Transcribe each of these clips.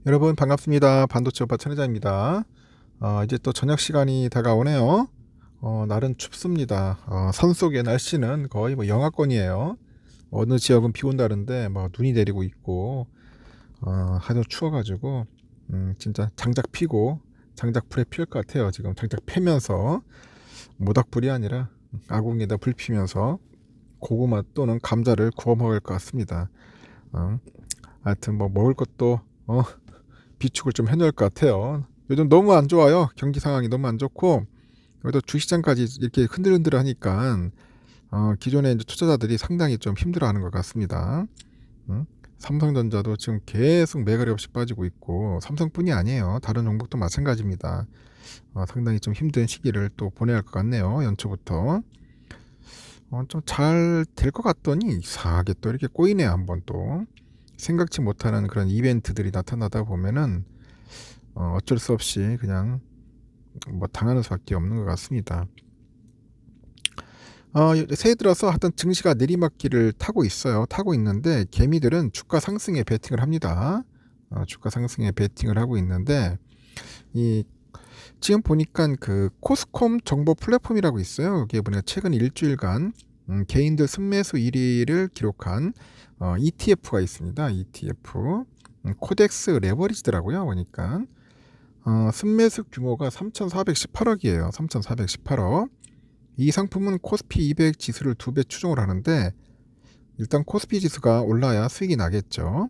여러분 반갑습니다. 반도체 오빠 천혜자입니다. 이제 또 저녁 시간이 다가오네요. 날은 춥습니다. 산 속의 날씨는 거의 뭐 영하권이에요. 어느 지역은 비 온다는데 뭐 눈이 내리고 있고 하도 추워가지고 진짜 장작 피고 장작 불에 피울 것 같아요. 지금 장작 패면서 모닥불이 아니라 아궁이에다 불 피면서 고구마 또는 감자를 구워 먹을 것 같습니다. 어, 하여튼 뭐 먹을 것도 비축을 좀 해놓을 것 같아요. 요즘 너무 안 좋아요. 경기 상황이 너무 안 좋고 여기도 주시장까지 이렇게 흔들흔들 하니까 기존의 이제 투자자들이 상당히 좀 힘들어하는 것 같습니다. 삼성전자도 지금 계속 매갈이 없이 빠지고 있고 삼성뿐이 아니에요. 다른 종목도 마찬가지입니다. 상당히 좀 힘든 시기를 또 보내야 할 것 같네요. 연초부터 좀 잘 될 것 같더니 이상하게 또 이렇게 꼬이네요. 한번 또 생각지 못하는 그런 이벤트들이 나타나다 보면은 어쩔 수 없이 그냥 뭐 당하는 수밖에 없는 것 같습니다. 새해 들어서 하여튼 증시가 내리막길을 타고 있어요. 타고 있는데 개미들은 주가 상승에 베팅을 합니다. 주가 상승에 베팅을 하고 있는데 이 지금 보니까 그 코스콤 정보 플랫폼이라고 있어요. 이게 뭐냐 최근 일주일간 개인들 순매수 1위를 기록한 ETF가 있습니다. ETF 코덱스 레버리지더라고요. 보니까 순매수 규모가 3,418억이에요. 3,418억. 이 상품은 코스피 200 지수를 2배 추종을 하는데 일단 코스피 지수가 올라야 수익이 나겠죠.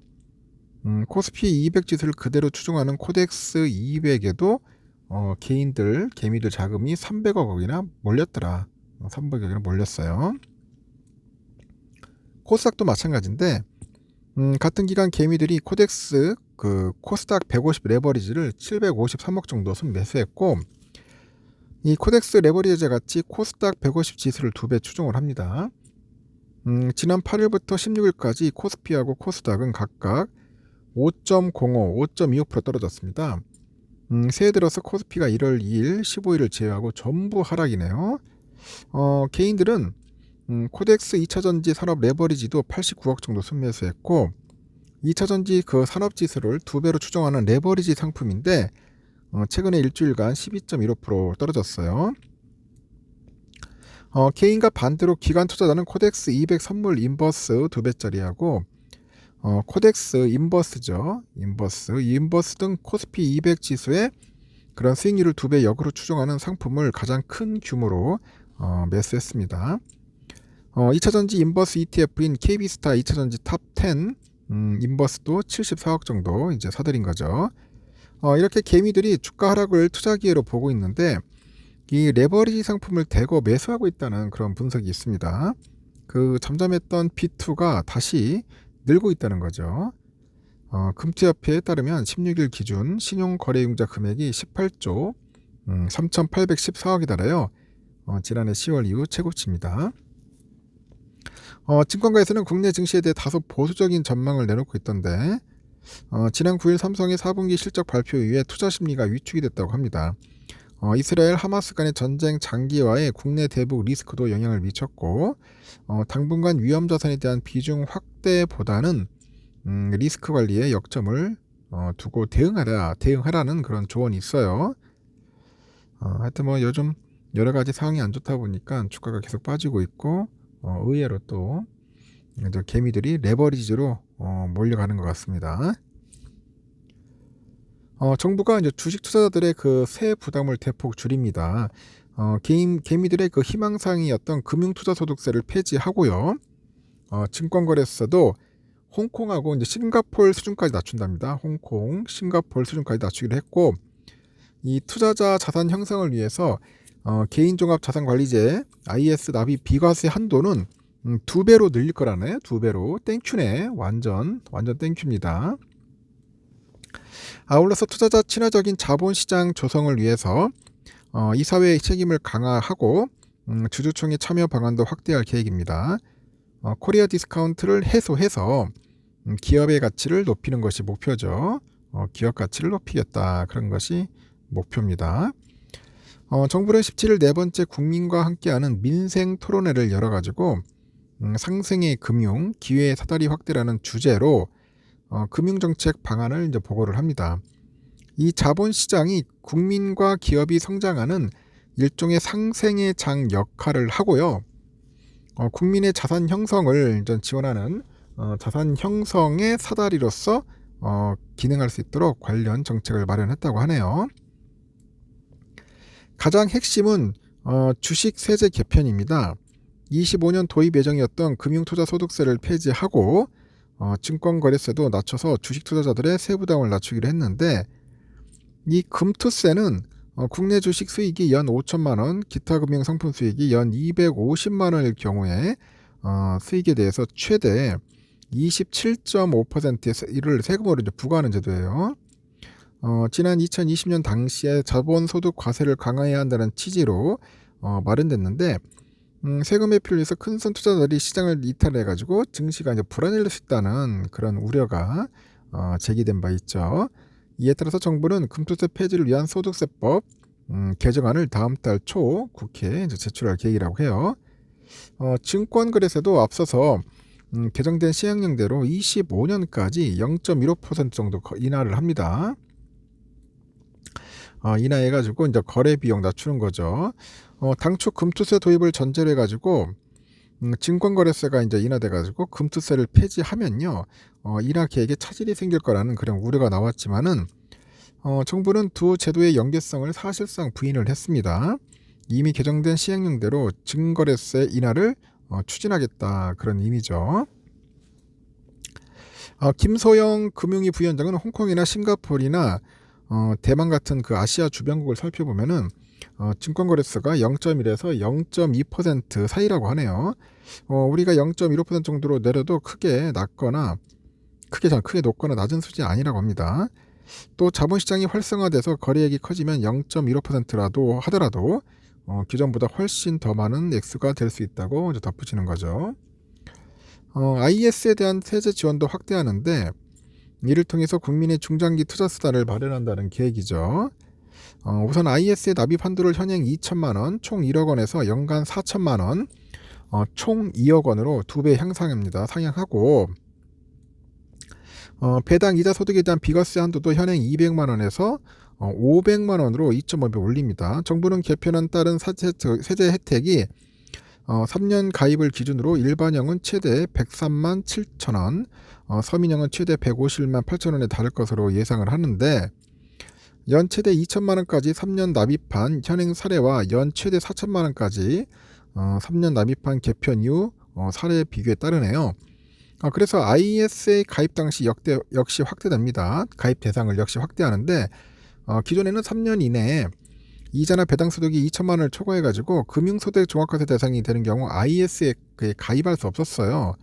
코스피 200 지수를 그대로 추종하는 코덱스 200에도 개미들 자금이 300억 원이나 몰렸더라. 300억이나 몰렸어요. 코스닥도 마찬가지인데 같은 기간 개미들이 코덱스 그 코스닥 150 레버리지를 753억 정도 순매수했고 이 코덱스 레버리지 같이 코스닥 150 지수를 2배 추종을 합니다. 지난 8일부터 16일까지 코스피하고 코스닥은 각각 5.05, 5.25% 떨어졌습니다. 새해 들어서 코스피가 1월 2일, 15일을 제외하고 전부 하락이네요. 개인들은 코덱스 2차전지 산업 레버리지도 89억 정도 순매수했고 2차전지 그 산업지수를 2배로 추정하는 레버리지 상품인데 최근에 일주일간 12.15% 떨어졌어요. 개인과 반대로 기관 투자자는 코덱스 200 선물 인버스 2배짜리하고 코덱스 인버스죠. 인버스 등 코스피 200 지수의 그런 수익률을 2배 역으로 추정하는 상품을 가장 큰 규모로 매수했습니다. 2차전지 인버스 ETF인 KB스타 2차전지 탑10 인버스도 74억 정도 이제 사들인 거죠. 이렇게 개미들이 주가 하락을 투자 기회로 보고 있는데 이 레버리지 상품을 대거 매수하고 있다는 그런 분석이 있습니다. 그 잠잠했던 B2가 다시 늘고 있다는 거죠. 금투협회에 따르면 16일 기준 신용거래융자 금액이 18조 3,814억이 달아요. 지난해 10월 이후 최고치입니다. 증권가에서는 국내 증시에 대해 다소 보수적인 전망을 내놓고 있던데 지난 9일 삼성의 4분기 실적 발표 이후에 투자 심리가 위축이 됐다고 합니다. 이스라엘 하마스 간의 전쟁 장기화에 국내 대북 리스크도 영향을 미쳤고 당분간 위험 자산에 대한 비중 확대보다는 리스크 관리에 역점을 두고 대응하라는 그런 조언이 있어요. 하여튼 뭐 요즘 여러 가지 상황이 안 좋다 보니까 주가가 계속 빠지고 있고 의외로 또 이제 개미들이 레버리지로 몰려가는 것 같습니다. 정부가 이제 주식 투자자들의 그 세액 부담을 대폭 줄입니다. 개미들의 그 희망사항이었던 금융투자소득세를 폐지하고요. 증권거래소도 홍콩하고 이제 싱가포르 수준까지 낮춘답니다. 홍콩, 싱가포르 수준까지 낮추기로 했고, 이 투자자 자산 형성을 위해서 개인종합자산관리제 IS 납입 비과세 한도는 2배로 늘릴 거라네. 2배로 땡큐네. 완전 땡큐입니다. 아울러서 투자자 친화적인 자본시장 조성을 위해서 이사회의 책임을 강화하고 주주총회 참여 방안도 확대할 계획입니다. 코리아 디스카운트를 해소해서 기업의 가치를 높이는 것이 목표죠. 기업 가치를 높이겠다. 그런 것이 목표입니다. 정부는 17일 네 번째 국민과 함께하는 민생 토론회를 열어가지고 상생의 금융, 기회의 사다리 확대라는 주제로 금융정책 방안을 이제 보고를 합니다. 이 자본시장이 국민과 기업이 성장하는 일종의 상생의 장 역할을 하고요. 국민의 자산 형성을 이제 지원하는 자산 형성의 사다리로서 기능할 수 있도록 관련 정책을 마련했다고 하네요. 가장 핵심은 주식 세제 개편입니다. 25년 도입 예정이었던 금융투자소득세를 폐지하고 증권거래세도 낮춰서 주식 투자자들의 세부담을 낮추기로 했는데, 이 금투세는 국내 주식 수익이 연 5천만 원, 기타 금융 상품 수익이 연 250만 원일 경우에 수익에 대해서 최대 27.5%를 세금으로 이제 부과하는 제도예요. 지난 2020년 당시에 자본소득 과세를 강화해야 한다는 취지로 마련됐는데, 세금 회피를 위해서 큰손 투자자들이 시장을 이탈해가지고 증시가 이제 불안해질 수 있다는 그런 우려가 제기된 바 있죠. 이에 따라서 정부는 금투세 폐지를 위한 소득세법 개정안을 다음 달 초 국회에 이제 제출할 계획이라고 해요. 증권거래세도 앞서서 개정된 시행령대로 25년까지 0.15% 정도 인하를 합니다. 인하해가지고 이제 거래 비용 낮추는 거죠. 당초 금투세 도입을 전제로 해가지고 증권거래세가 이제 인하돼가지고 금투세를 폐지하면요, 인하 계획에 차질이 생길 거라는 그런 우려가 나왔지만은 정부는 두 제도의 연계성을 사실상 부인을 했습니다. 이미 개정된 시행령대로 증거래세 인하를 추진하겠다, 그런 의미죠. 김소영 금융위 부위원장은 홍콩이나 싱가포르나 대만 같은 그 아시아 주변국을 살펴보면은 증권거래세가 0.1에서 0.2% 사이라고 하네요. 우리가 0.15% 정도로 내려도 크게 낮거나 크게 높거나 낮은 수준이 아니라고 합니다. 또 자본시장이 활성화돼서 거래액이 커지면 0.15%라도 하더라도 기존보다 훨씬 더 많은 액수가 될 수 있다고 이제 덧붙이는 거죠. IS에 대한 세제 지원도 확대하는데, 이를 통해서 국민의 중장기 투자 수단을 마련한다는 계획이죠. 우선 IS의 납입 한도를 현행 2천만 원, 총 1억 원에서 연간 4천만 원, 총 2억 원으로 2배 향상합니다. 상향하고, 배당 이자 소득에 대한 비과세 한도도 현행 200만 원에서 500만 원으로 2.5배 올립니다. 정부는 개편한 따른 세제 혜택이 3년 가입을 기준으로 일반형은 최대 103만 7천 원, 서민형은 최대 151만 8천 원에 달할 것으로 예상을 하는데, 연 최대 2천만 원까지 3년 납입한 현행 사례와 연 최대 4천만 원까지 3년 납입한 개편 이후 사례 비교에 따르네요. 그래서 ISA 가입 당시 역시 확대됩니다. 가입 대상을 역시 확대하는데, 기존에는 3년 이내에 이자나 배당 소득이 2천만 원을 초과해가지고 금융소득 종합과세 대상이 되는 경우 IS에 가입할 수 없었어요.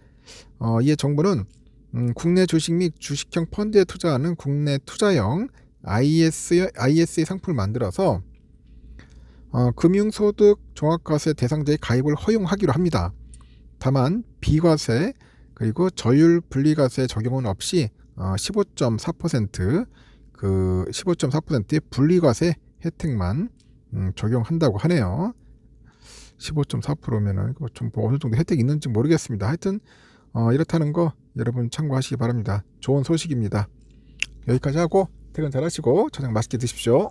이에 정부는 국내 주식 및 주식형 펀드에 투자하는 국내 투자형 ISA 상품을 만들어서 금융소득 종합과세 대상자의 가입을 허용하기로 합니다. 다만 비과세 그리고 저율 분리과세 적용은 없이 15.4%의 분리과세 혜택만 적용한다고 하네요. 15.4%면은 좀 어느 정도 혜택이 있는지 모르겠습니다. 하여튼 이렇다는 거 여러분 참고하시기 바랍니다. 좋은 소식입니다. 여기까지 하고 퇴근 잘 하시고 저녁 맛있게 드십시오.